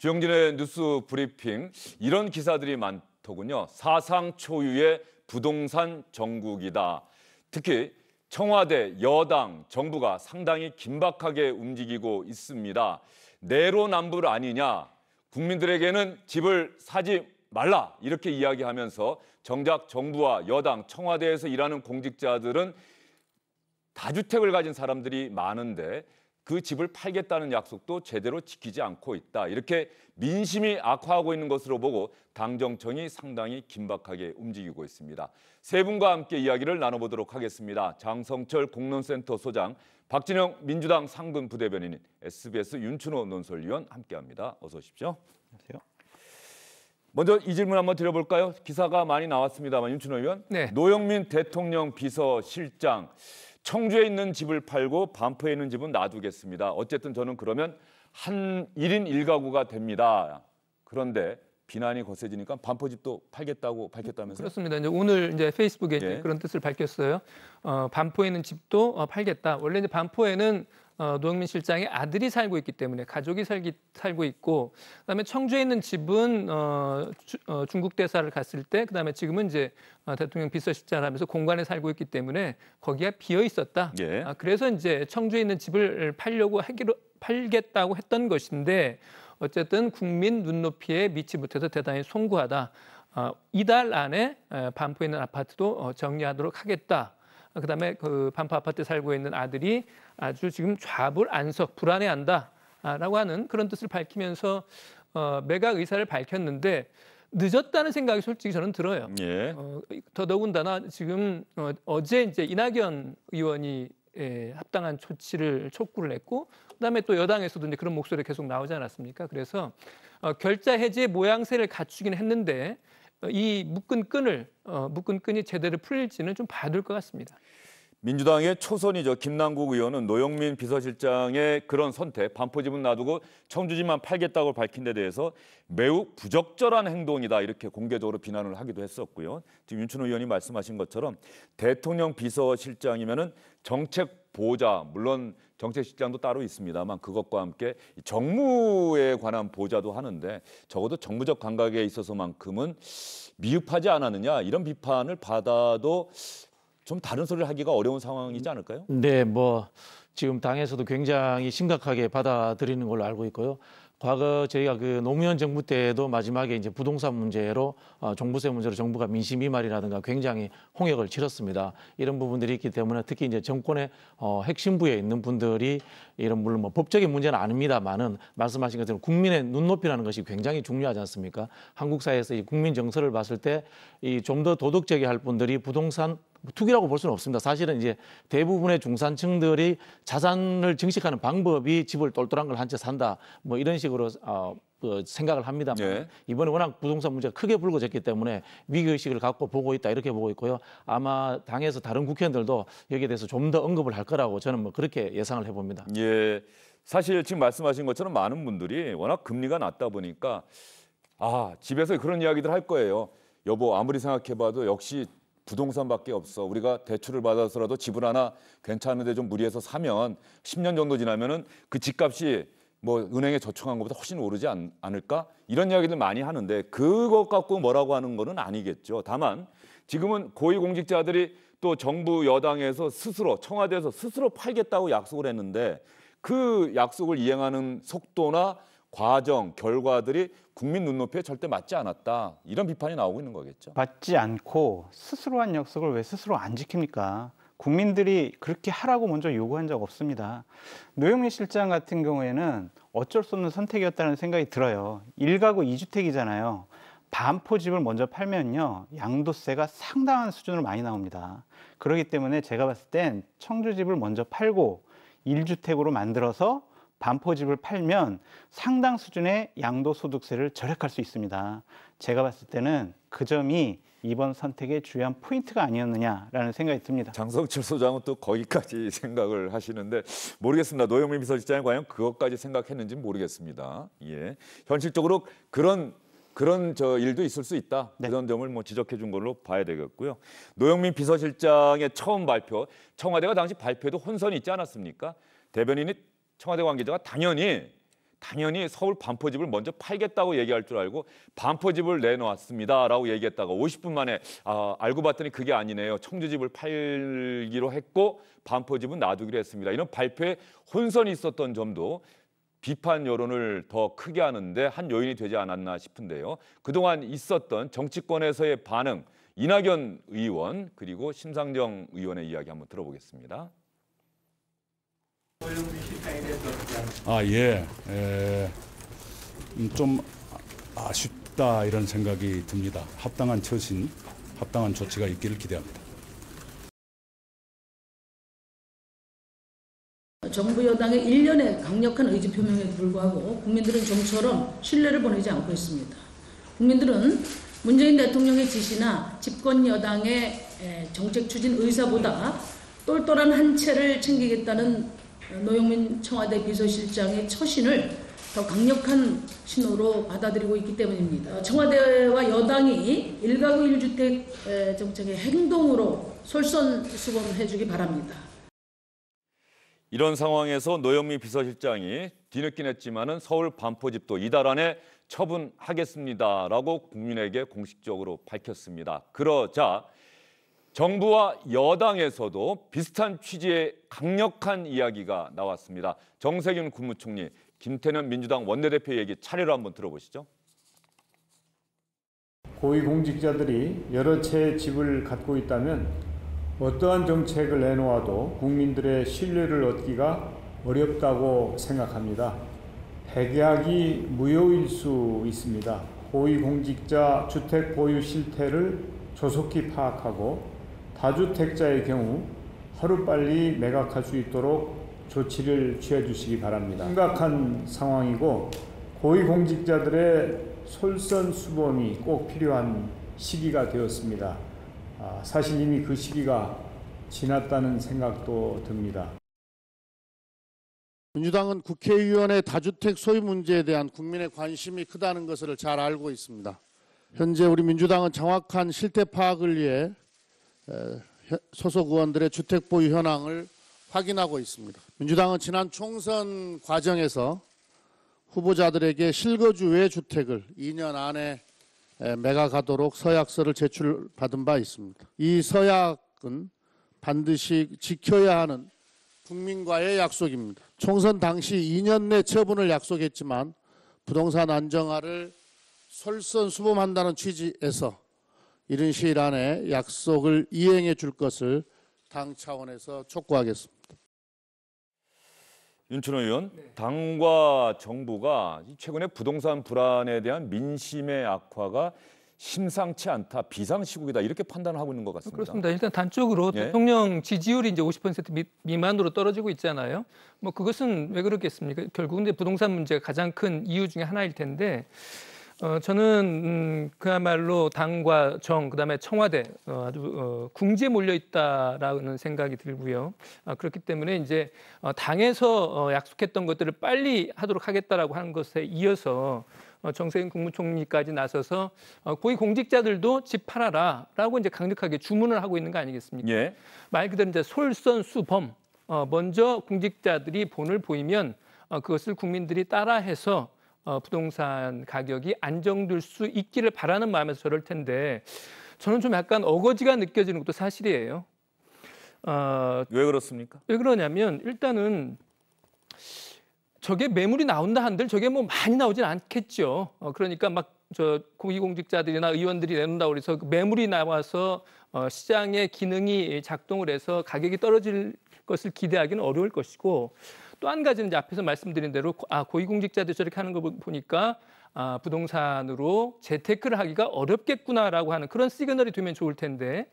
주영진의 뉴스 브리핑, 이런 기사들이 많더군요. 사상 초유의 부동산 정국이다. 특히 청와대, 여당, 정부가 상당히 긴박하게 움직이고 있습니다. 내로남불 아니냐, 국민들에게는 집을 사지 말라 이렇게 이야기하면서 정작 정부와 여당, 청와대에서 일하는 공직자들은 다주택을 가진 사람들이 많은데 그 집을 팔겠다는 약속도 제대로 지키지 않고 있다. 이렇게 민심이 악화하고 있는 것으로 보고 당정청이 상당히 긴박하게 움직이고 있습니다. 세 분과 함께 이야기를 나눠보도록 하겠습니다. 장성철 공론센터 소장, 박진영 민주당 상근 부대변인, SBS 윤춘호 논설위원 함께합니다. 어서 오십시오. 안녕하세요. 먼저 이 질문 한번 드려볼까요? 기사가 많이 나왔습니다만 윤춘호 의원. 네. 노영민 대통령 비서실장. 청주에 있는 집을 팔고 반포에 있는 집은 놔두겠습니다. 어쨌든 저는 그러면 한 1인 1가구가 됩니다. 그런데 비난이 거세지니까 반포 집도 팔겠다고 밝혔다면서요? 그렇습니다. 이제 오늘 이제 페이스북에 이제 그런 뜻을 밝혔어요. 반포에 있는 집도 팔겠다. 원래 이제 반포에는 노영민 실장의 아들이 살고 있기 때문에 가족이 살고 있고, 그다음에 청주에 있는 집은 중국 대사를 갔을 때, 그다음에 지금은 이제 대통령 비서실장을 하면서 공간에 살고 있기 때문에 거기가 비어 있었다. 예. 그래서 이제 청주에 있는 집을 팔겠다고 했던 것인데, 어쨌든 국민 눈높이에 미치 못해서 대단히 송구하다. 이달 안에 반포에 있는 아파트도 정리하도록 하겠다. 그다음에 그 반포 아파트에 살고 있는 아들이 아주 지금 좌불안석 불안해한다라고 하는 그런 뜻을 밝히면서 매각 의사를 밝혔는데 늦었다는 생각이 솔직히 저는 들어요. 예. 더더군다나 지금 어제 이제 이낙연 의원이 합당한 촉구를 했고, 그다음에 또 여당에서도 이제 그런 목소리 계속 나오지 않았습니까? 그래서 결자 해지의 모양새를 갖추긴 했는데 이 묶은 끈이 제대로 풀릴지는 좀 봐야 될 것 같습니다. 민주당의 초선이죠. 김남국 의원은 노영민 비서실장의 그런 선택, 반포집은 놔두고 청주집만 팔겠다고 밝힌 데 대해서 매우 부적절한 행동이다 이렇게 공개적으로 비난을 하기도 했었고요. 지금 윤춘호 의원이 말씀하신 것처럼 대통령 비서실장이면은 정책 보좌, 물론 정책실장도 따로 있습니다만 그것과 함께 정무에 관한 보좌도 하는데 적어도 정무적 감각에 있어서만큼은 미흡하지 않았느냐 이런 비판을 받아도 좀 다른 소리를 하기가 어려운 상황이지 않을까요? 네, 지금 당에서도 굉장히 심각하게 받아들이는 걸로 알고 있고요. 과거 저희가 그 노무현 정부 때도 마지막에 이제 부동산 문제로 종부세 문제로 정부가 민심이말이라든가 굉장히 홍역을 치렀습니다. 이런 부분들이 있기 때문에 특히 이제 정권의 핵심부에 있는 분들이 이런 물론 법적인 문제는 아닙니다만은 말씀하신 것처럼 국민의 눈높이라는 것이 굉장히 중요하지 않습니까? 한국 사회에서 이 국민 정서를 봤을 때 이 좀 더 도덕적이 할 분들이 부동산 투기라고 볼 수는 없습니다. 사실은 이제 대부분의 중산층들이 자산을 증식하는 방법이 집을 똘똘한 걸 한 채 산다. 이런 식으로 생각을 합니다만 네. 이번에 워낙 부동산 문제가 크게 불거졌기 때문에 위기의식을 갖고 보고 있다 이렇게 보고 있고요. 아마 당에서 다른 국회의원들도 여기에 대해서 좀 더 언급을 할 거라고 저는 그렇게 예상을 해봅니다. 예, 사실 지금 말씀하신 것처럼 많은 분들이 워낙 금리가 낮다 보니까 집에서 그런 이야기들 할 거예요. 여보 아무리 생각해봐도 역시 부동산밖에 없어. 우리가 대출을 받아서라도 집을 하나 괜찮은데 좀 무리해서 사면 10년 정도 지나면은 그 집값이 은행에 저축한 것보다 훨씬 오르지 않을까? 이런 이야기들 많이 하는데 그것 갖고 뭐라고 하는 거는 아니겠죠. 다만 지금은 고위공직자들이 또 정부 여당에서 스스로 청와대에서 스스로 팔겠다고 약속을 했는데 그 약속을 이행하는 속도나 과정, 결과들이 국민 눈높이에 절대 맞지 않았다. 이런 비판이 나오고 있는 거겠죠. 맞지 않고 스스로 한 약속을 왜 스스로 안 지킵니까? 국민들이 그렇게 하라고 먼저 요구한 적 없습니다. 노영민 실장 같은 경우에는 어쩔 수 없는 선택이었다는 생각이 들어요. 1가구 2주택이잖아요. 반포 집을 먼저 팔면요. 양도세가 상당한 수준으로 많이 나옵니다. 그렇기 때문에 제가 봤을 땐 청주 집을 먼저 팔고 1주택으로 만들어서 반포집을 팔면 상당 수준의 양도소득세를 절약할 수 있습니다. 제가 봤을 때는 그 점이 이번 선택의 주요한 포인트가 아니었느냐라는 생각이 듭니다. 장성철 소장은 또 거기까지 생각을 하시는데 모르겠습니다. 노영민 비서실장이 과연 그것까지 생각했는지 모르겠습니다. 예, 현실적으로 그런 일도 있을 수 있다. 네. 그런 점을 지적해 준 걸로 봐야 되겠고요. 노영민 비서실장의 처음 발표, 청와대가 당시 발표에도 혼선이 있지 않았습니까? 대변인이 청와대 관계자가 당연히 당연히 서울 반포집을 먼저 팔겠다고 얘기할 줄 알고 반포집을 내놓았습니다라고 얘기했다가 50분 만에 알고 봤더니 그게 아니네요. 청주집을 팔기로 했고 반포집은 놔두기로 했습니다. 이런 발표에 혼선이 있었던 점도 비판 여론을 더 크게 하는데 한 요인이 되지 않았나 싶은데요. 그동안 있었던 정치권에서의 반응, 이낙연 의원 그리고 심상정 의원의 이야기 한번 들어보겠습니다. 예. 좀 아쉽다 이런 생각이 듭니다. 합당한 처신, 합당한 조치가 있기를 기대합니다. 정부 여당의 일련의 강력한 의지 표명에도 불구하고 국민들은 좀처럼 신뢰를 보내지 않고 있습니다. 국민들은 문재인 대통령의 지시나 집권 여당의 정책 추진 의사보다 똘똘한 한 채를 챙기겠다는 노영민 청와대 비서실장의 처신을 더 강력한 신호로 받아들이고 있기 때문입니다. 청와대와 여당이 1가구 1주택 정책의 행동으로 솔선수범해 주기 바랍니다. 이런 상황에서 노영민 비서실장이 뒤늦긴 했지만은 서울 반포집도 이달 안에 처분하겠습니다라고 국민에게 공식적으로 밝혔습니다. 그러자 정부와 여당에서도 비슷한 취지의 강력한 이야기가 나왔습니다. 정세균 국무총리, 김태년 민주당 원내대표 얘기 차례로 한번 들어보시죠. 고위공직자들이 여러 채의 집을 갖고 있다면 어떠한 정책을 내놓아도 국민들의 신뢰를 얻기가 어렵다고 생각합니다. 백약이 무효일 수 있습니다. 고위공직자 주택 보유 실태를 조속히 파악하고 다주택자의 경우 하루빨리 매각할 수 있도록 조치를 취해 주시기 바랍니다. 심각한 상황이고 고위공직자들의 솔선수범이 꼭 필요한 시기가 되었습니다. 사실 이미 그 시기가 지났다는 생각도 듭니다. 민주당은 국회의원의 다주택 소유 문제에 대한 국민의 관심이 크다는 것을 잘 알고 있습니다. 현재 우리 민주당은 정확한 실태 파악을 위해 소속 의원들의 주택 보유 현황을 확인하고 있습니다. 민주당은 지난 총선 과정에서 후보자들에게 실거주 외 주택을 2년 안에 매각하도록 서약서를 제출받은 바 있습니다. 이 서약은 반드시 지켜야 하는 국민과의 약속입니다. 총선 당시 2년 내 처분을 약속했지만 부동산 안정화를 솔선수범한다는 취지에서 이른 시일 안에 약속을 이행해 줄 것을 당 차원에서 촉구하겠습니다. 윤춘호 의원, 당과 정부가 최근에 부동산 불안에 대한 민심의 악화가 심상치 않다, 비상시국이다 이렇게 판단을 하고 있는 것 같습니다. 그렇습니다. 일단 단적으로 예? 대통령 지지율이 이제 50% 미만으로 떨어지고 있잖아요. 뭐 그것은 왜 그렇겠습니까? 결국은 이제 부동산 문제가 가장 큰 이유 중에 하나일 텐데 저는 그야말로 당과 정 그다음에 청와대 아주 궁지에 몰려 있다라는 생각이 들고요. 그렇기 때문에 이제 당에서 약속했던 것들을 빨리 하도록 하겠다라고 하는 것에 이어서 정세균 국무총리까지 나서서 고위공직자들도 집 팔아라라고 이제 강력하게 주문을 하고 있는 거 아니겠습니까? 예. 말 그대로 이제 솔선수범. 먼저 공직자들이 본을 보이면 그것을 국민들이 따라해서 부동산 가격이 안정될 수 있기를 바라는 마음에서 저럴 텐데 저는 좀 약간 어거지가 느껴지는 것도 사실이에요. 왜 그렇습니까? 왜 그러냐면 일단은 저게 매물이 나온다 한들 저게 뭐 많이 나오진 않겠죠. 그러니까 막 저 고위공직자들이나 의원들이 내놓는다고 해서 매물이 나와서 시장의 기능이 작동을 해서 가격이 떨어질 것을 기대하기는 어려울 것이고 또 한 가지는 이제 앞에서 말씀드린 대로 고위공직자들 저렇게 하는 거 보니까 부동산으로 재테크를 하기가 어렵겠구나라고 하는 그런 시그널이 되면 좋을 텐데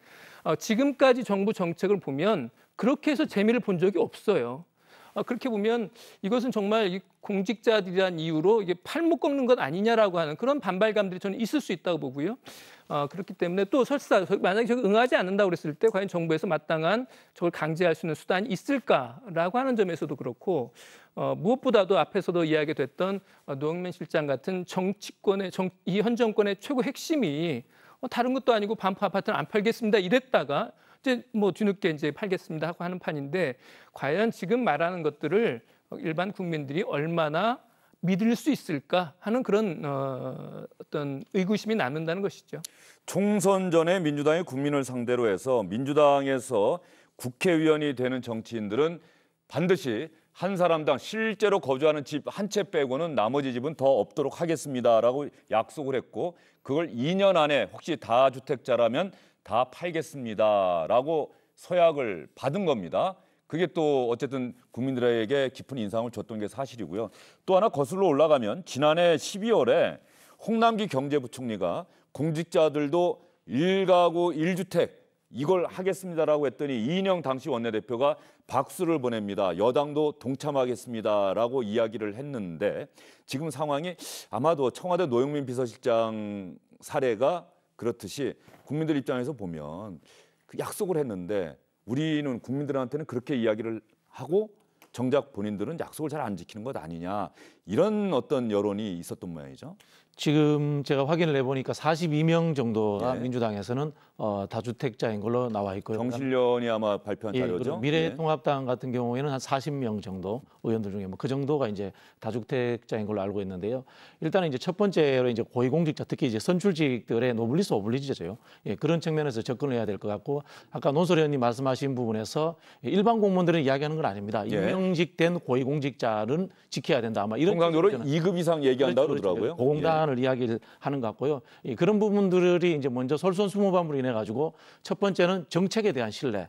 지금까지 정부 정책을 보면 그렇게 해서 재미를 본 적이 없어요. 그렇게 보면 이것은 정말 이 공직자들이란 이유로 이게 팔목 꺾는 것 아니냐라고 하는 그런 반발감들이 저는 있을 수 있다고 보고요. 그렇기 때문에 또 설사 만약에 저거 응하지 않는다고 그랬을 때 과연 정부에서 마땅한 저걸 강제할 수 있는 수단이 있을까라고 하는 점에서도 그렇고 무엇보다도 앞에서도 이야기됐던 노영민 실장 같은 정치권의 이 현 정권의 최고 핵심이 다른 것도 아니고 반포 아파트는 안 팔겠습니다 이랬다가 이제 뭐 뒤늦게 이제 팔겠습니다 하고 하는 판인데 과연 지금 말하는 것들을 일반 국민들이 얼마나 믿을 수 있을까 하는 그런 어떤 의구심이 남는다는 것이죠. 총선 전에 민주당이 국민을 상대로 해서 민주당에서 국회의원이 되는 정치인들은 반드시 한 사람당 실제로 거주하는 집 한 채 빼고는 나머지 집은 더 없도록 하겠습니다라고 약속을 했고 그걸 2년 안에 혹시 다주택자라면 다 팔겠습니다라고 서약을 받은 겁니다. 그게 또 어쨌든 국민들에게 깊은 인상을 줬던 게 사실이고요. 또 하나 거슬러 올라가면 지난해 12월에 홍남기 경제부총리가 공직자들도 1가구 1주택 이걸 하겠습니다라고 했더니 이인영 당시 원내대표가 박수를 보냅니다. 여당도 동참하겠습니다라고 이야기를 했는데 지금 상황이 아마도 청와대 노영민 비서실장 사례가 그렇듯이 국민들 입장에서 보면 그 약속을 했는데 우리는 국민들한테는 그렇게 이야기를 하고 정작 본인들은 약속을 잘 안 지키는 것 아니냐 이런 어떤 여론이 있었던 모양이죠. 지금 제가 확인을 해보니까 42명 정도가 예. 민주당에서는 다주택자인 걸로 나와 있고요. 정실련이 아마 발표한 예, 자료죠. 그리고 미래통합당 같은 경우에는 한 40명 정도 의원들 중에 뭐 그 정도가 이제 다주택자인 걸로 알고 있는데요. 일단은 이제 첫 번째로 이제 고위공직자 특히 이제 선출직들의 노블리스 오블리주죠. 예, 그런 측면에서 접근을 해야 될 것 같고 아까 논설 의원님 말씀하신 부분에서 일반 공무원들은 이야기하는 건 아닙니다. 예. 임명직된 고위공직자는 지켜야 된다. 아마 이런 통상적으로 기준은 2급 이상 얘기한다 그렇죠, 그러더라고요. 고공단을 이야기를 하는 것 같고요. 그런 부분들이 이제 먼저 솔선수범으로 인해 가지고 첫 번째는 정책에 대한 신뢰를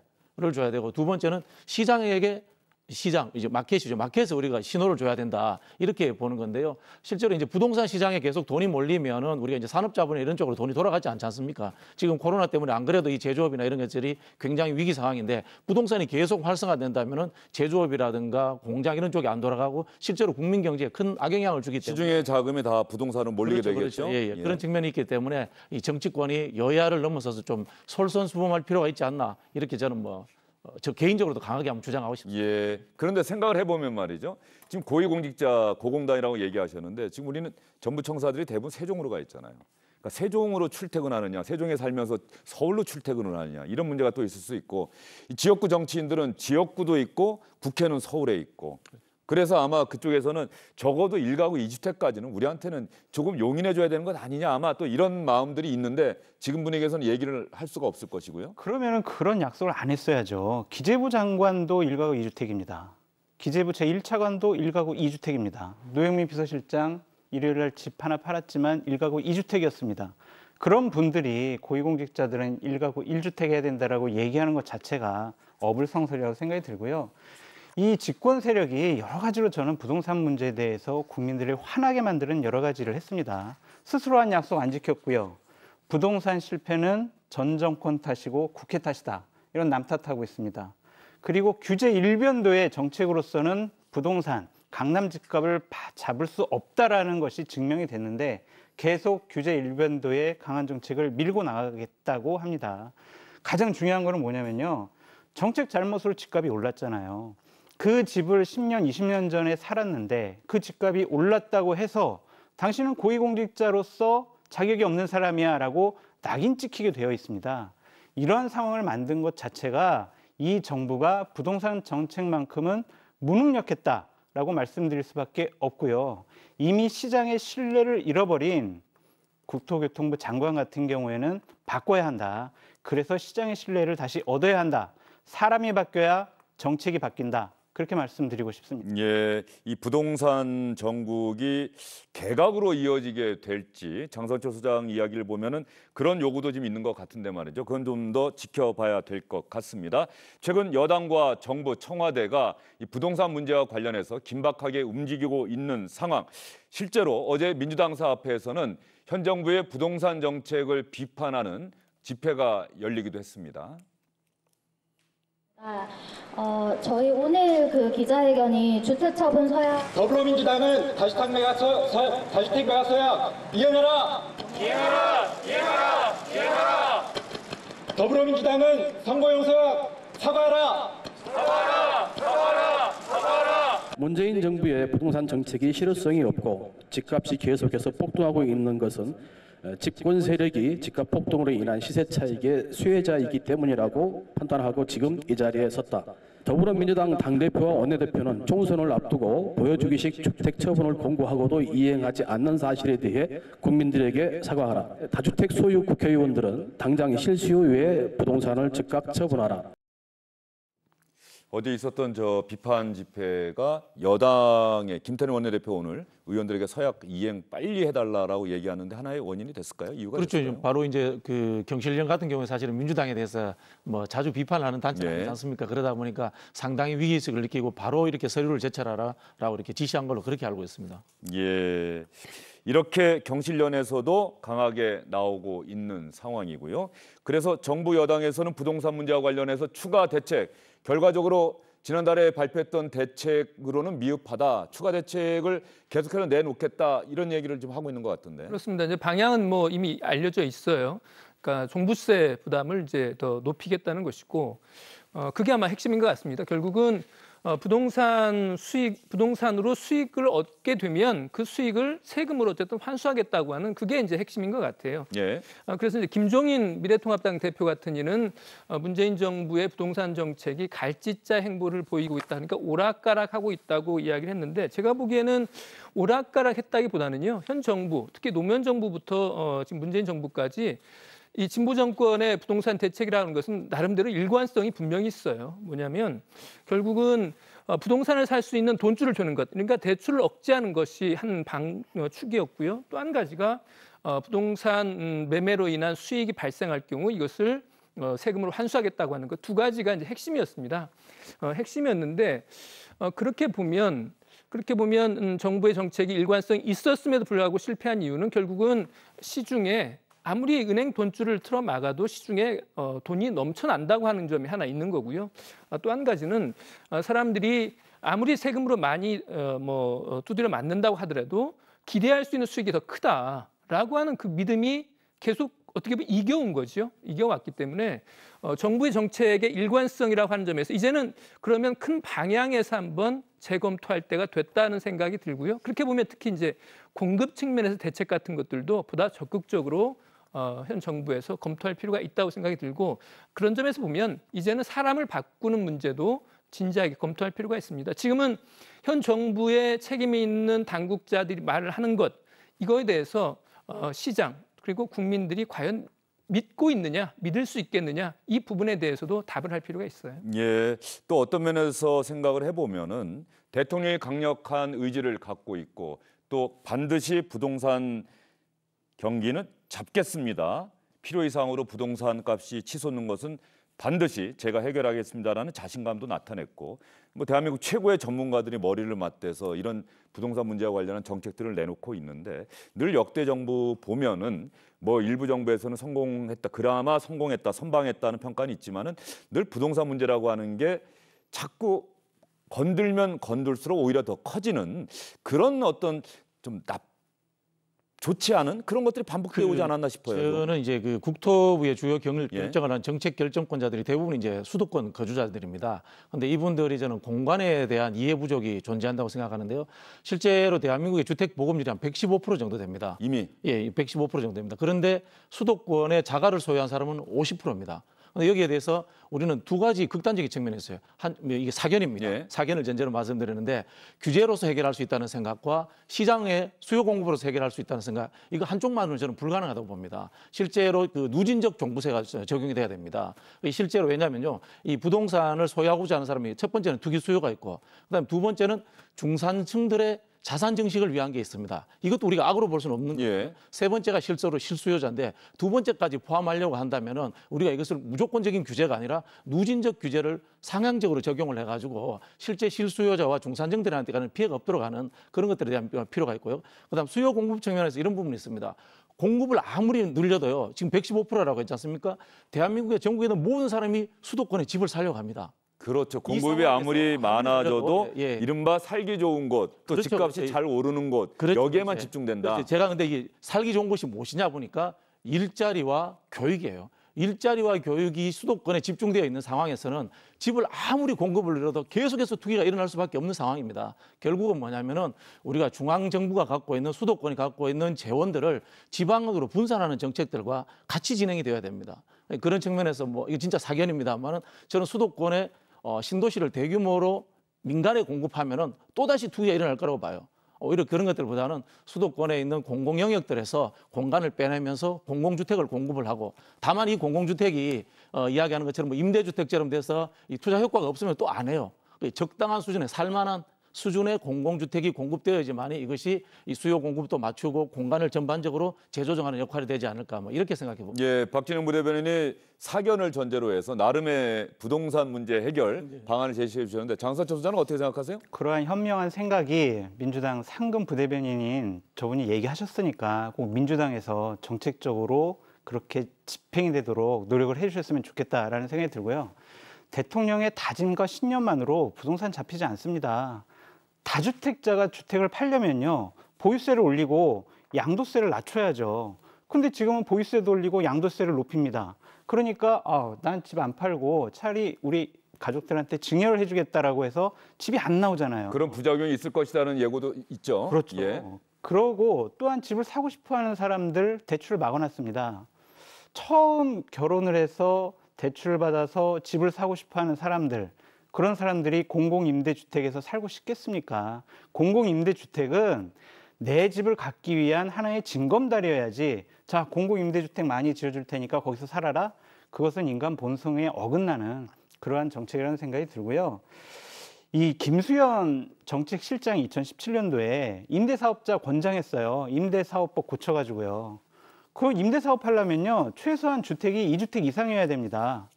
줘야 되고 두 번째는 시장에게 시장 이제 마켓이죠. 마켓에 우리가 신호를 줘야 된다 이렇게 보는 건데요. 실제로 이제 부동산 시장에 계속 돈이 몰리면은 우리가 이제 산업자본에 이런 쪽으로 돈이 돌아가지 않지 않습니까? 지금 코로나 때문에 안 그래도 이 제조업이나 이런 것들이 굉장히 위기 상황인데 부동산이 계속 활성화된다면은 제조업이라든가 공장 이런 쪽이 안 돌아가고 실제로 국민 경제에 큰 악영향을 주기 때문에 시중의 자금이 다 부동산으로 몰리게 그렇죠, 되겠죠. 그렇죠. 예, 예. 그런 측면이 있기 때문에 이 정치권이 여야를 넘어서서 좀 솔선수범할 필요가 있지 않나 이렇게 저는 저 개인적으로도 강하게 한번 주장하고 싶습니다. 예. 그런데 생각을 해보면 말이죠. 지금 고위공직자 고공단이라고 얘기하셨는데 지금 우리는 정부 청사들이 대부분 세종으로 가 있잖아요. 그러니까 세종으로 출퇴근하느냐, 세종에 살면서 서울로 출퇴근을 하느냐 이런 문제가 또 있을 수 있고 이 지역구 정치인들은 지역구도 있고 국회는 서울에 있고 그래서 아마 그쪽에서는 적어도 1가구 2주택까지는 우리한테는 조금 용인해줘야 되는 것 아니냐 아마 또 이런 마음들이 있는데 지금 분위기에서는 얘기를 할 수가 없을 것이고요. 그러면은 그런 약속을 안 했어야죠. 기재부 장관도 1가구 2주택입니다. 기재부 제1차관도 1가구 2주택입니다. 노영민 비서실장 일요일 날 집 하나 팔았지만 1가구 2주택이었습니다. 그런 분들이 고위공직자들은 1가구 1주택 해야 된다라고 얘기하는 것 자체가 어불성설이라고 생각이 들고요. 이 집권 세력이 여러 가지로 저는 부동산 문제에 대해서 국민들을 화나게 만드는 여러 가지를 했습니다. 스스로 한 약속 안 지켰고요. 부동산 실패는 전 정권 탓이고 국회 탓이다. 이런 남 탓하고 있습니다. 그리고 규제 일변도의 정책으로서는 부동산, 강남 집값을 잡을 수 없다라는 것이 증명이 됐는데 계속 규제 일변도의 강한 정책을 밀고 나가겠다고 합니다. 가장 중요한 거는 뭐냐면요. 정책 잘못으로 집값이 올랐잖아요. 그 집을 10년, 20년 전에 살았는데 그 집값이 올랐다고 해서 당신은 고위공직자로서 자격이 없는 사람이야 라고 낙인 찍히게 되어 있습니다. 이러한 상황을 만든 것 자체가 이 정부가 부동산 정책만큼은 무능력했다라고 말씀드릴 수밖에 없고요. 이미 시장의 신뢰를 잃어버린 국토교통부 장관 같은 경우에는 바꿔야 한다. 그래서 시장의 신뢰를 다시 얻어야 한다. 사람이 바뀌어야 정책이 바뀐다. 그렇게 말씀드리고 싶습니다. 예, 이 부동산 정국이 개각으로 이어지게 될지 장성철 소장 이야기를 보면은 그런 요구도 좀 있는 것 같은데 말이죠. 그건 좀 더 지켜봐야 될 것 같습니다. 최근 여당과 정부, 청와대가 이 부동산 문제와 관련해서 긴박하게 움직이고 있는 상황. 실제로 어제 민주당사 앞에서는 현 정부의 부동산 정책을 비판하는 집회가 열리기도 했습니다. 저희 오늘 그 기자회견이 주택처분 서약 더불어민주당은 다주택 매각 서약 이행하라! 더불어민주당은 선거용 서약 사과하라! 문재인 정부의 부동산 정책이 실효성이 없고 집값이 계속해서 폭등하고 있는 것은 집권 세력이 집값 폭등으로 인한 시세 차익의 수혜자이기 때문이라고 판단하고 지금 이 자리에 섰다. 더불어민주당 당대표와 원내대표는 총선을 앞두고 보여주기식 주택 처분을 공고하고도 이행하지 않는 사실에 대해 국민들에게 사과하라. 다주택 소유 국회의원들은 당장 실수요에 부동산을 즉각 처분하라. 어제 있었던 저 비판 집회가 여당의 김태년 원내대표 오늘 의원들에게 서약 이행 빨리 해달라라고 얘기하는데 하나의 원인이 됐을까요? 이유가 그렇죠. 됐을까요? 바로 이제 그 경실련 같은 경우에 사실은 민주당에 대해서 뭐 자주 비판하는 단체가 네. 있지 않습니까? 그러다 보니까 상당히 위기의식을 느끼고 바로 이렇게 서류를 제출하라라고 이렇게 지시한 걸로 그렇게 알고 있습니다. 예. 이렇게 경실련에서도 강하게 나오고 있는 상황이고요. 그래서 정부 여당에서는 부동산 문제와 관련해서 추가 대책, 결과적으로 지난달에 발표했던 대책으로는 미흡하다. 추가 대책을 계속해서 내놓겠다. 이런 얘기를 좀 하고 있는 것 같은데. 그렇습니다. 이제 방향은 뭐 이미 알려져 있어요. 그러니까 종부세 부담을 이제 더 높이겠다는 것이고, 그게 아마 핵심인 것 같습니다. 결국은 부동산으로 수익을 얻게 되면 그 수익을 세금으로 어쨌든 환수하겠다고 하는 그게 이제 핵심인 것 같아요. 예. 그래서 이제 김종인 미래통합당 대표 같은 이는 문재인 정부의 부동산 정책이 갈짓자 행보를 보이고 있다. 그러니까 오락가락하고 있다고 이야기를 했는데 제가 보기에는 오락가락했다기보다는요. 현 정부, 특히 노무현 정부부터 지금 문재인 정부까지 이 진보 정권의 부동산 대책이라는 것은 나름대로 일관성이 분명히 있어요. 뭐냐면 결국은 부동산을 살 수 있는 돈줄을 주는 것, 그러니까 대출을 억제하는 것이 한 축이었고요. 또 한 가지가 부동산 매매로 인한 수익이 발생할 경우 이것을 세금으로 환수하겠다고 하는 것, 두 가지가 이제 핵심이었습니다. 핵심이었는데 그렇게 보면 정부의 정책이 일관성이 있었음에도 불구하고 실패한 이유는 결국은 시중에 아무리 은행 돈줄을 틀어 막아도 시중에 돈이 넘쳐난다고 하는 점이 하나 있는 거고요. 또 한 가지는 사람들이 아무리 세금으로 많이 두드려 맞는다고 하더라도 기대할 수 있는 수익이 더 크다라고 하는 그 믿음이 계속 어떻게 보면 이겨온 거죠. 이겨왔기 때문에 정부의 정책의 일관성이라고 하는 점에서 이제는 그러면 큰 방향에서 한번 재검토할 때가 됐다는 생각이 들고요. 그렇게 보면 특히 이제 공급 측면에서 대책 같은 것들도 보다 적극적으로 현 정부에서 검토할 필요가 있다고 생각이 들고, 그런 점에서 보면 이제는 사람을 바꾸는 문제도 진지하게 검토할 필요가 있습니다. 지금은 현 정부의 책임이 있는 당국자들이 말을 하는 것, 이거에 대해서 시장 그리고 국민들이 과연 믿고 있느냐, 믿을 수 있겠느냐, 이 부분에 대해서도 답을 할 필요가 있어요. 예. 또 어떤 면에서 생각을 해보면은 대통령이 강력한 의지를 갖고 있고 또 반드시 부동산 경기는 잡겠습니다. 필요 이상으로 부동산 값이 치솟는 것은 반드시 제가 해결하겠습니다라는 자신감도 나타냈고, 뭐 대한민국 최고의 전문가들이 머리를 맞대서 이런 부동산 문제와 관련한 정책들을 내놓고 있는데, 늘 역대 정부 보면은 뭐 일부 정부에서는 성공했다, 그나마 성공했다, 선방했다는 평가는 있지만은 늘 부동산 문제라고 하는 게 자꾸 건들면 건들수록 오히려 더 커지는 그런 어떤 좀 좋지 않은 그런 것들이 반복되어 오지 않았나 싶어요. 저는 이제 그 국토부의 주요 결정을 한 정책 결정권자들이 대부분 이제 수도권 거주자들입니다. 그런데 이분들이 저는 공간에 대한 이해 부족이 존재한다고 생각하는데요. 실제로 대한민국의 주택 보급률이 한 115% 정도 됩니다. 이미? 예, 115% 정도 됩니다. 그런데 수도권에 자가를 소유한 사람은 50%입니다. 근데 여기에 대해서 우리는 두 가지 극단적인 측면이 있어요. 이게 사견입니다. 예. 사견을 전제로 말씀드리는데 규제로서 해결할 수 있다는 생각과 시장의 수요 공급으로서 해결할 수 있다는 생각, 이거 한쪽만으로는 저는 불가능하다고 봅니다. 실제로 그 누진적 종부세가 적용이 돼야 됩니다. 실제로 왜냐면요, 이 부동산을 소유하고자 하는 사람이 첫 번째는 투기 수요가 있고, 그다음 두 번째는 중산층들의 자산 증식을 위한 게 있습니다. 이것도 우리가 악으로 볼 수는 없는 거예요. 예. 세 번째가 실제로 실수요자인데 두 번째까지 포함하려고 한다면은 우리가 이것을 무조건적인 규제가 아니라 누진적 규제를 상향적으로 적용을 해가지고 실제 실수요자와 중산층들한테 가는 피해가 없도록 하는 그런 것들에 대한 필요가 있고요. 그다음 수요 공급 측면에서 이런 부분이 있습니다. 공급을 아무리 늘려도요, 지금 115%라고 했지 않습니까? 대한민국의 전국에 있는 모든 사람이 수도권에 집을 살려고 합니다. 그렇죠. 공급이 아무리 많아져도 예. 이른바 살기 좋은 곳, 또 그렇죠. 집값이 잘 오르는 곳, 그렇죠. 여기에만 그렇죠. 집중된다. 그렇죠. 제가 근데 이게 살기 좋은 곳이 무엇이냐 보니까 일자리와 교육이에요. 일자리와 교육이 수도권에 집중되어 있는 상황에서는 집을 아무리 공급을 늘려도 계속해서 투기가 일어날 수밖에 없는 상황입니다. 결국은 뭐냐면은 우리가 중앙정부가 갖고 있는, 수도권이 갖고 있는 재원들을 지방으로 분산하는 정책들과 같이 진행이 되어야 됩니다. 그런 측면에서 뭐 이거 진짜 사견입니다만은 저는 수도권에 신도시를 대규모로 민간에 공급하면은 또다시 투기가 일어날 거라고 봐요. 오히려 그런 것들보다는 수도권에 있는 공공 영역들에서 공간을 빼내면서 공공주택을 공급을 하고, 다만 이 공공주택이 이야기하는 것처럼 뭐 임대주택처럼 돼서 이 투자 효과가 없으면 또 안 해요. 적당한 수준의 살만한 수준의 공공주택이 공급되어야지만 이것이 이 수요 공급도 맞추고 공간을 전반적으로 재조정하는 역할이 되지 않을까, 뭐 이렇게 생각해 봅니다. 예, 박진영 부대변인이 사견을 전제로 해서 나름의 부동산 문제 해결 방안을 제시해 주셨는데 장사철 소장은 어떻게 생각하세요? 그러한 현명한 생각이 민주당 상근 부대변인인 저분이 얘기하셨으니까 꼭 민주당에서 정책적으로 그렇게 집행이 되도록 노력을 해주셨으면 좋겠다라는 생각이 들고요. 대통령의 다짐과 신념만으로 부동산 잡히지 않습니다. 다주택자가 주택을 팔려면요, 보유세를 올리고 양도세를 낮춰야죠. 근데 지금은 보유세도 올리고 양도세를 높입니다. 그러니까 난 집 안 팔고 차라리 우리 가족들한테 증여를 해주겠다라고 해서 집이 안 나오잖아요. 그런 부작용이 있을 것이라는 예고도 있죠. 그렇죠. 예. 그러고 또한 집을 사고 싶어하는 사람들 대출을 막아놨습니다. 처음 결혼을 해서 대출을 받아서 집을 사고 싶어하는 사람들, 그런 사람들이 공공임대주택에서 살고 싶겠습니까? 공공임대주택은 내 집을 갖기 위한 하나의 징검다리여야지, 자, 공공임대주택 많이 지어줄 테니까 거기서 살아라? 그것은 인간 본성에 어긋나는 그러한 정책이라는 생각이 들고요. 이 김수현 정책실장이 2017년도에 임대사업자 권장했어요. 임대사업법 고쳐가지고요. 그 임대사업 하려면요, 최소한 주택이 2주택 이상이어야 됩니다.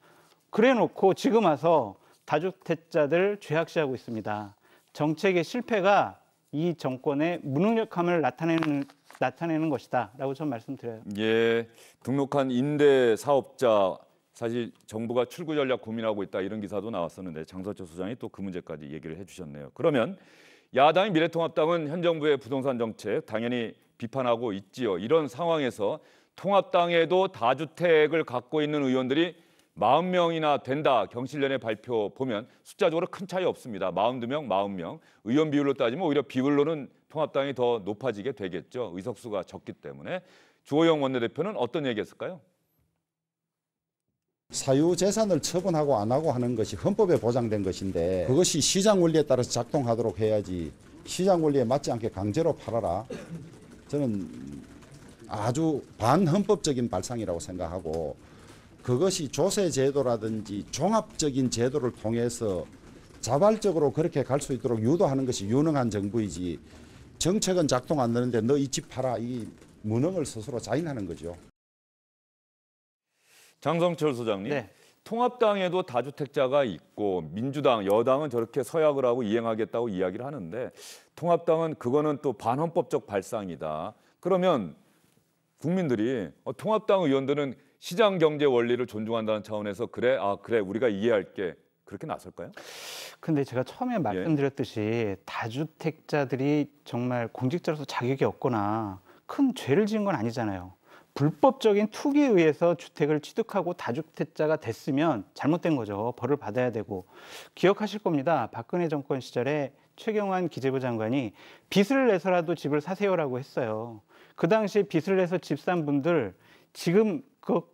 그래 놓고 지금 와서 다주택자들 죄악시하고 있습니다. 정책의 실패가 이 정권의 무능력함을 나타내는 것이다라고 좀 말씀드려요. 예, 등록한 임대 사업자 사실 정부가 출구 전략 고민하고 있다 이런 기사도 나왔었는데 장서철 소장이 또 그 문제까지 얘기를 해주셨네요. 그러면 야당인 미래통합당은 현 정부의 부동산 정책 당연히 비판하고 있지요. 이런 상황에서 통합당에도 다주택을 갖고 있는 의원들이 40명이나 된다. 경실련의 발표 보면 숫자적으로 큰 차이 없습니다. 42명, 40명. 의원 비율로 따지면 오히려 비율로는 통합당이 더 높아지게 되겠죠. 의석수가 적기 때문에. 주호영 원내대표는 어떤 얘기했을까요? 사유재산을 처분하고 안 하고 하는 것이 헌법에 보장된 것인데 그것이 시장 원리에 따라서 작동하도록 해야지 시장 원리에 맞지 않게 강제로 팔아라. 저는 아주 반헌법적인 발상이라고 생각하고 그것이 조세제도라든지 종합적인 제도를 통해서 자발적으로 그렇게 갈 수 있도록 유도하는 것이 유능한 정부이지 정책은 작동 안 되는데 너 이 집 팔아 이 무능을 스스로 자인하는 거죠. 장성철 소장님, 네. 통합당에도 다주택자가 있고 민주당, 여당은 저렇게 서약을 하고 이행하겠다고 이야기를 하는데 통합당은 그거는 또 반헌법적 발상이다. 그러면 국민들이 통합당 의원들은 시장 경제 원리를 존중한다는 차원에서 그래 우리가 이해할게 그렇게 나설까요? 근데 제가 처음에 말씀드렸듯이 다주택자들이 정말 공직자로서 자격이 없거나 큰 죄를 지은 건 아니잖아요. 불법적인 투기에 의해서 주택을 취득하고 다주택자가 됐으면 잘못된 거죠. 벌을 받아야 되고. 기억하실 겁니다. 박근혜 정권 시절에 최경환 기재부 장관이 빚을 내서라도 집을 사세요라고 했어요. 그 당시에 빚을 내서 집 산 분들 지금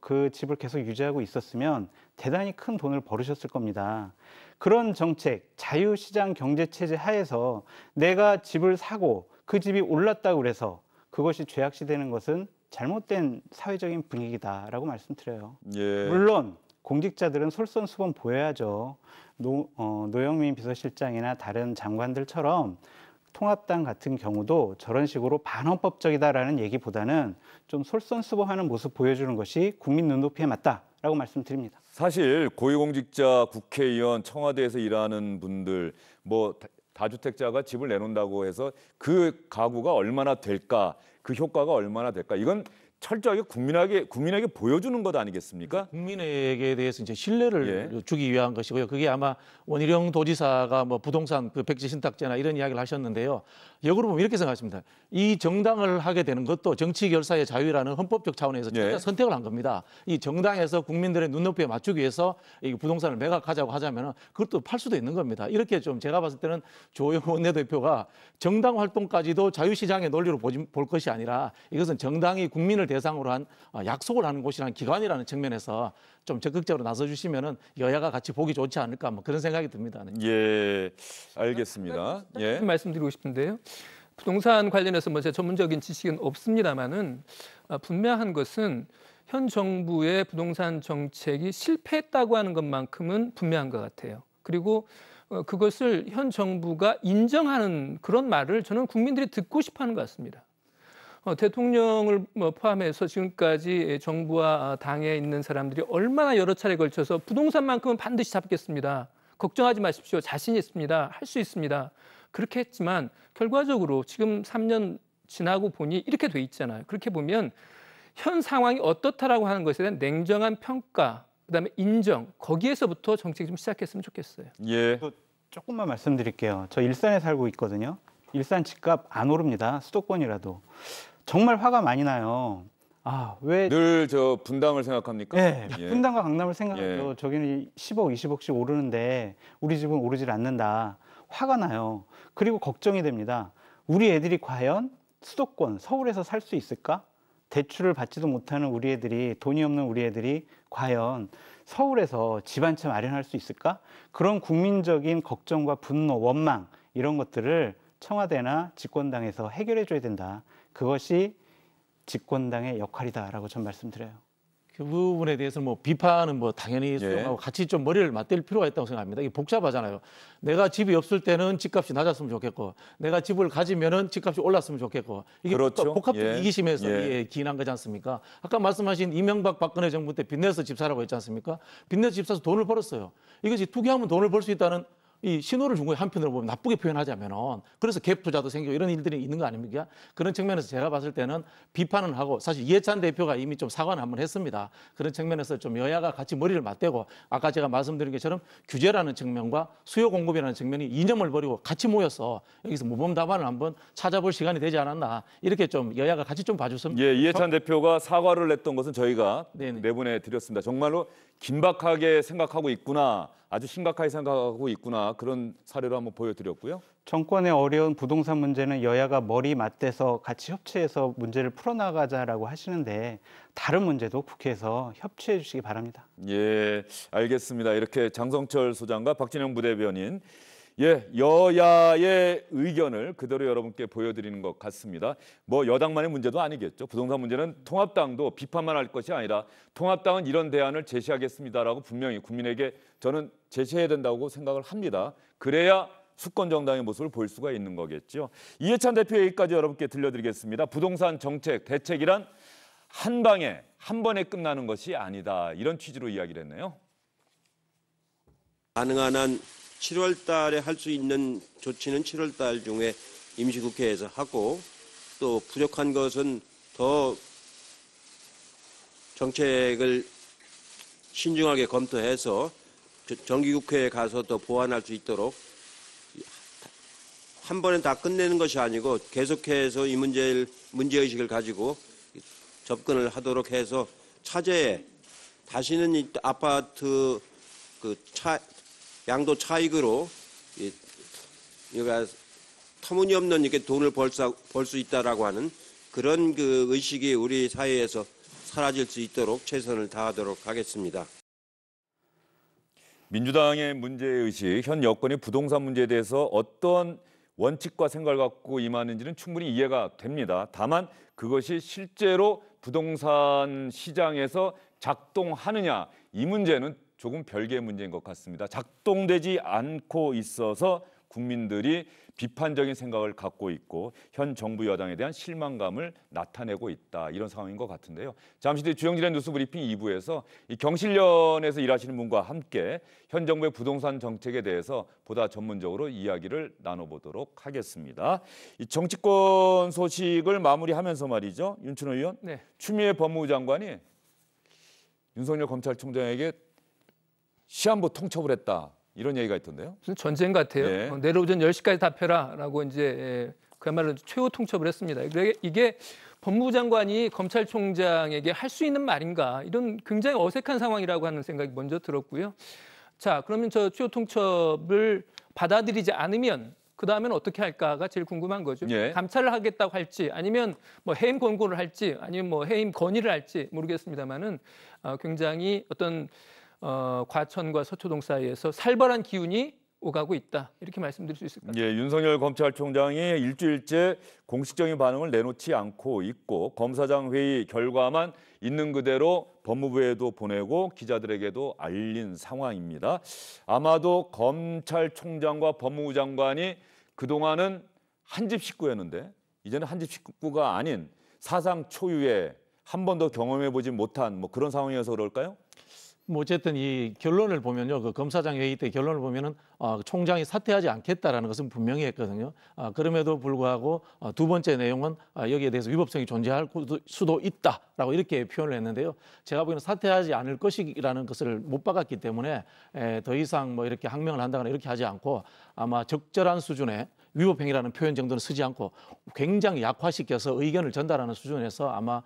그 집을 계속 유지하고 있었으면 대단히 큰 돈을 벌으셨을 겁니다. 그런 정책, 자유시장 경제체제 하에서 내가 집을 사고 그 집이 올랐다고 그래서 그것이 죄악시되는 것은 잘못된 사회적인 분위기다라고 말씀드려요. 예. 물론 공직자들은 솔선수범 보여야죠. 노영민 비서실장이나 다른 장관들처럼 통합당 같은 경우도 저런 식으로 반헌법적이다라는 얘기보다는 좀 솔선수범하는 모습 보여주는 것이 국민 눈높이에 맞다라고 말씀드립니다. 사실 고위공직자, 국회의원, 청와대에서 일하는 분들 뭐 다주택자가 집을 내놓는다고 해서 그 가구가 얼마나 될까, 그 효과가 얼마나 될까, 이건 철저하게 국민에게 보여주는 것 아니겠습니까? 국민에게 대해서 이제 신뢰를 주기 위한 것이고요. 그게 아마 원희룡 도지사가 뭐 부동산 그 백지 신탁제나 이런 이야기를 하셨는데요. 역으로 보면 이렇게 생각하십니다. 이 정당을 하게 되는 것도 정치 결사의 자유라는 헌법적 차원에서 예. 선택을 한 겁니다. 이 정당에서 국민들의 눈높이에 맞추기 위해서 이 부동산을 매각하자고 하자면 그것도 팔 수도 있는 겁니다. 이렇게 좀 제가 봤을 때는 조영 원내대표가 정당 활동까지도 자유시장의 논리로 볼 것이 아니라 이것은 정당이 국민을 대상으로 한 약속을 하는 곳이라는 기관이라는 측면에서 좀 적극적으로 나서주시면은 여야가 같이 보기 좋지 않을까 뭐 그런 생각이 듭니다. 예, 알겠습니다. 예. 말씀드리고 싶은데요. 부동산 관련해서 뭐 제 전문적인 지식은 없습니다만은 분명한 것은 현 정부의 부동산 정책이 실패했다고 하는 것만큼은 분명한 것 같아요. 그리고 그것을 현 정부가 인정하는 그런 말을 저는 국민들이 듣고 싶어하는 것 같습니다. 대통령을 포함해서 지금까지 정부와 당에 있는 사람들이 얼마나 여러 차례 걸쳐서 부동산만큼은 반드시 잡겠습니다. 걱정하지 마십시오. 자신 있습니다. 할 수 있습니다. 그렇게 했지만 결과적으로 지금 3년 지나고 보니 이렇게 돼 있잖아요. 그렇게 보면 현 상황이 어떻다라고 하는 것에 대한 냉정한 평가, 그다음에 인정, 거기에서부터 정책이 좀 시작했으면 좋겠어요. 예. 조금만 말씀드릴게요. 저 일산에 살고 있거든요. 일산 집값 안 오릅니다. 수도권이라도. 정말 화가 많이 나요. 아, 왜 늘 저 분당을 생각합니까? 네, 예. 분당과 강남을 생각하죠. 예. 저기는 10억, 20억씩 오르는데 우리 집은 오르질 않는다. 화가 나요. 그리고 걱정이 됩니다. 우리 애들이 과연 수도권, 서울에서 살 수 있을까? 대출을 받지도 못하는 우리 애들이, 돈이 없는 우리 애들이 과연 서울에서 집 한 채 마련할 수 있을까? 그런 국민적인 걱정과 분노, 원망 이런 것들을 청와대나 집권당에서 해결해 줘야 된다. 그것이 집권당의 역할이다라고 전 말씀드려요. 그 부분에 대해서 뭐 비판은 뭐 당연히 수용하고 같이 좀 머리를 맞댈 필요가 있다고 생각합니다. 이게 복잡하잖아요. 내가 집이 없을 때는 집값이 낮았으면 좋겠고, 내가 집을 가지면은 집값이 올랐으면 좋겠고, 이게 그렇죠. 복합적 이기심에서 기인한 거지 않습니까? 아까 말씀하신 이명박 박근혜 정부 때 빚내서 집 사라고 했지 않습니까? 빚내서 집 사서 돈을 벌었어요. 이것이 투기하면 돈을 벌 수 있다는 이 신호를 준 거예요. 한편으로 보면 나쁘게 표현하자면은. 그래서 갭 투자도 생기고 이런 일들이 있는 거 아닙니까? 그런 측면에서 제가 봤을 때는 비판은 하고, 사실 이해찬 대표가 이미 좀 사과는 한번 했습니다. 그런 측면에서 좀 여야가 같이 머리를 맞대고, 아까 제가 말씀드린 것처럼 규제라는 측면과 수요 공급이라는 측면이 이념을 버리고 같이 모여서 여기서 모범 답안을 한번 찾아볼 시간이 되지 않았나, 이렇게 좀 여야가 같이 좀 봐줬으면. 예, 이해찬 대표가 사과를 냈던 것은 저희가 내보내 드렸습니다. 정말로 긴박하게 생각하고 있구나, 아주 심각하게 생각하고 있구나, 그런 사례로 한번 보여드렸고요. 정권의 어려운 부동산 문제는 여야가 머리 맞대서 같이 협치해서 문제를 풀어나가자라고 하시는데, 다른 문제도 국회에서 협치해 주시기 바랍니다. 예, 알겠습니다. 이렇게 장성철 소장과 박진영 부대변인, 여야의 의견을 그대로 여러분께 보여드리는 것 같습니다. 뭐 여당만의 문제도 아니겠죠. 부동산 문제는 통합당도 비판만 할 것이 아니라 통합당은 이런 대안을 제시하겠습니다라고 분명히 국민에게 저는 제시해야 된다고 생각을 합니다. 그래야 수권 정당의 모습을 볼 수가 있는 거겠죠. 이해찬 대표 얘기까지 여러분께 들려드리겠습니다. 부동산 정책, 대책이란 한 방에 한 번에 끝나는 것이 아니다. 이런 취지로 이야기를 했네요. 가능한 한 7월 달에 할 수 있는 조치는 7월 달 중에 임시국회에서 하고, 또 부족한 것은 더 정책을 신중하게 검토해서 정기국회에 가서 더 보완할 수 있도록, 한 번에 다 끝내는 것이 아니고 계속해서 이 문제의식을 가지고 접근을 하도록 해서 차제에 다시는 이 아파트 양도 차익으로 터무니없는 이렇게 돈을 벌 수 있다라고 하는 그런 그 의식이 우리 사회에서 사라질 수 있도록 최선을 다하도록 하겠습니다. 민주당의 문제의식, 현 여권이 부동산 문제에 대해서 어떤 원칙과 생각을 갖고 임하는지는 충분히 이해가 됩니다. 다만 그것이 실제로 부동산 시장에서 작동하느냐, 이 문제는 조금 별개의 문제인 것 같습니다. 작동되지 않고 있어서 국민들이 비판적인 생각을 갖고 있고 현 정부 여당에 대한 실망감을 나타내고 있다, 이런 상황인 것 같은데요. 잠시 뒤 주영진의 뉴스브리핑 2부에서 이 경실련에서 일하시는 분과 함께 현 정부의 부동산 정책에 대해서 보다 전문적으로 이야기를 나눠보도록 하겠습니다. 이 정치권 소식을 마무리하면서 말이죠, 윤춘호 의원, 추미애 법무부 장관이 윤석열 검찰총장에게 시한부 통첩을 했다, 이런 얘기가 있던데요. 무슨 전쟁 같아요. 내일 오전 10시까지 답해라라고 이제 그야말로 최후 통첩을 했습니다. 이게 법무부 장관이 검찰총장에게 할 수 있는 말인가, 이런 굉장히 어색한 상황이라고 하는 생각이 먼저 들었고요. 자, 그러면 저 최후 통첩을 받아들이지 않으면 그 다음에는 어떻게 할까가 제일 궁금한 거죠. 예. 감찰을 하겠다고 할지, 아니면 뭐 해임 권고를 할지, 아니면 뭐 해임 건의를 할지 모르겠습니다만은 굉장히 어떤 과천과 서초동 사이에서 살벌한 기운이 오가고 있다, 이렇게 말씀드릴 수 있을 것 같습니다. 예, 윤석열 검찰총장이 일주일째 공식적인 반응을 내놓지 않고 있고 검사장 회의 결과만 있는 그대로 법무부에도 보내고 기자들에게도 알린 상황입니다. 아마도 검찰총장과 법무부 장관이 그동안은 한 집 식구였는데 이제는 한 집 식구가 아닌 사상 초유의 한 번도 경험해보지 못한 뭐 그런 상황이어서 그럴까요? 뭐 어쨌든 이 결론을 보면요, 그 검사장 회의 때 결론을 보면은 총장이 사퇴하지 않겠다라는 것은 분명히 했거든요. 그럼에도 불구하고 두 번째 내용은 여기에 대해서 위법성이 존재할 수도 있다라고 이렇게 표현을 했는데요. 제가 보기에는 사퇴하지 않을 것이라는 것을 못 박았기 때문에 더 이상 뭐 이렇게 항명을 한다거나 이렇게 하지 않고 아마 적절한 수준의 위법행위라는 표현 정도는 쓰지 않고 굉장히 약화시켜서 의견을 전달하는 수준에서 아마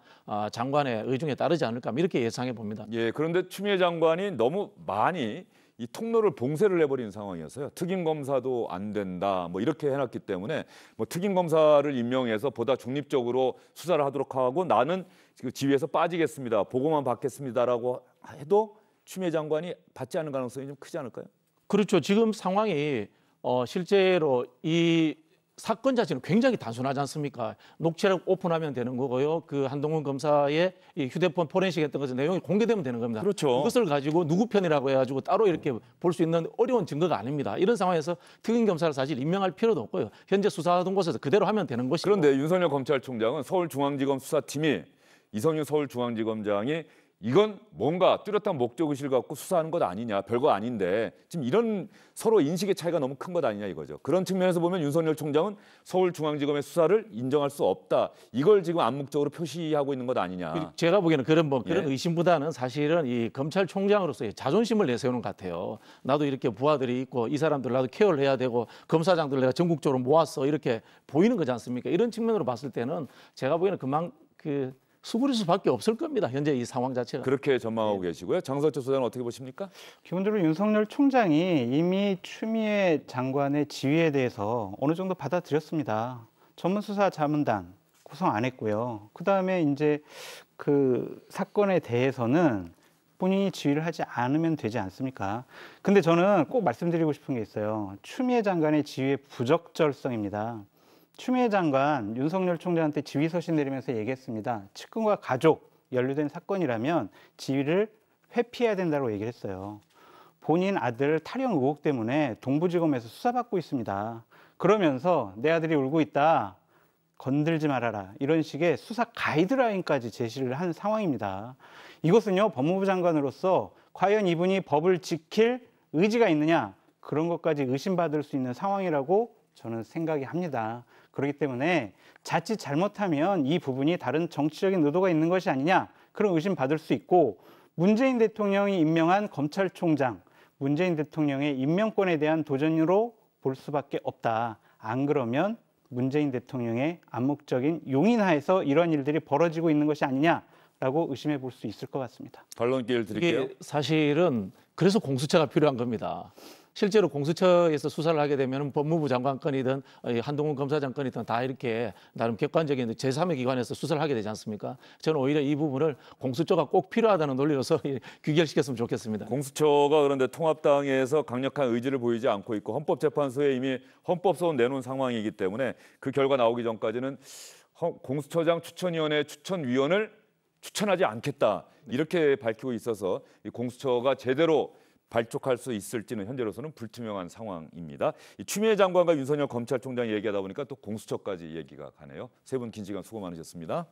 장관의 의중에 따르지 않을까 이렇게 예상해 봅니다. 예, 그런데 추미애 장관이 너무 많이 이 통로를 봉쇄를 해버린 상황이었어요. 특임 검사도 안 된다, 뭐 이렇게 해놨기 때문에 뭐 특임 검사를 임명해서 보다 중립적으로 수사를 하도록 하고 나는 지휘에서 빠지겠습니다, 보고만 받겠습니다라고 해도 추미애 장관이 받지 않는 가능성이 좀 크지 않을까요? 그렇죠. 지금 상황이 실제로 이 사건 자체는 굉장히 단순하지 않습니까? 녹취록 오픈하면 되는 거고요. 그 한동훈 검사의 이 휴대폰 포렌식 했던 것은 내용이 공개되면 되는 겁니다. 그렇죠. 그것을 가지고 누구 편이라고 해가지고 따로 이렇게 볼 수 있는 어려운 증거가 아닙니다. 이런 상황에서 특임 검사를 사실 임명할 필요도 없고요. 현재 수사하던 곳에서 그대로 하면 되는 것이고. 그런데 윤석열 검찰총장은 서울중앙지검 수사팀이 이성윤 서울중앙지검장이 이건 뭔가 뚜렷한 목적의식을 갖고 수사하는 것 아니냐, 별거 아닌데 지금 이런 서로 인식의 차이가 너무 큰 것 아니냐 이거죠. 그런 측면에서 보면 윤석열 총장은 서울중앙지검의 수사를 인정할 수 없다, 이걸 지금 암묵적으로 표시하고 있는 것 아니냐. 제가 보기에는 그런 의심보다는 사실은 이 검찰총장으로서의 자존심을 내세우는 것 같아요. 나도 이렇게 부하들이 있고 이 사람들 나도 케어를 해야 되고 검사장들 내가 전국적으로 모았어, 이렇게 보이는 거지 않습니까? 이런 측면으로 봤을 때는 제가 보기에는 수그릴 수밖에 없을 겁니다. 현재 이 상황 자체가. 그렇게 전망하고 계시고요. 장석철 소장은 어떻게 보십니까? 기본적으로 윤석열 총장이 이미 추미애 장관의 지휘에 대해서 어느 정도 받아들였습니다. 전문수사자문단 구성 안 했고요. 그다음에 이제 그 사건에 대해서는 본인이 지휘를 하지 않으면 되지 않습니까? 근데 저는 꼭 말씀드리고 싶은 게 있어요. 추미애 장관의 지휘의 부적절성입니다. 추미애 장관 윤석열 총장한테 지휘 서신 내리면서 얘기했습니다. 측근과 가족 연루된 사건이라면 지휘를 회피해야 된다고 얘기를 했어요. 본인 아들 탈영 의혹 때문에 동부지검에서 수사받고 있습니다. 그러면서 내 아들이 울고 있다, 건들지 말아라, 이런 식의 수사 가이드라인까지 제시를 한 상황입니다. 이것은요, 법무부 장관으로서 과연 이분이 법을 지킬 의지가 있느냐, 그런 것까지 의심받을 수 있는 상황이라고 저는 생각이 합니다. 그렇기 때문에 자칫 잘못하면 이 부분이 다른 정치적인 의도가 있는 것이 아니냐, 그런 의심 받을 수 있고, 문재인 대통령이 임명한 검찰총장, 문재인 대통령의 임명권에 대한 도전으로 볼 수밖에 없다. 안 그러면 문재인 대통령의 암묵적인 용인하에서 이런 일들이 벌어지고 있는 것이 아니냐라고 의심해 볼 수 있을 것 같습니다. 반론 기회를 드릴게요. 이게 사실은 그래서 공수처가 필요한 겁니다. 실제로 공수처에서 수사를 하게 되면 법무부 장관 건이든 한동훈 검사장 건이든 다 이렇게 나름 객관적인 제3의 기관에서 수사를 하게 되지 않습니까? 저는 오히려 이 부분을 공수처가 꼭 필요하다는 논리로서 귀결시켰으면 좋겠습니다. 공수처가 그런데 통합당에서 강력한 의지를 보이지 않고 있고 헌법재판소에 이미 헌법소원 내놓은 상황이기 때문에 그 결과 나오기 전까지는 공수처장 추천위원회 추천위원을 추천하지 않겠다, 이렇게 밝히고 있어서 이 공수처가 제대로 발족할 수 있을지는 현재로서는 불투명한 상황입니다. 이 추미애 장관과 윤석열 검찰총장이 얘기하다 보니까 또 공수처까지 얘기가 가네요. 세 분 긴 시간 수고 많으셨습니다.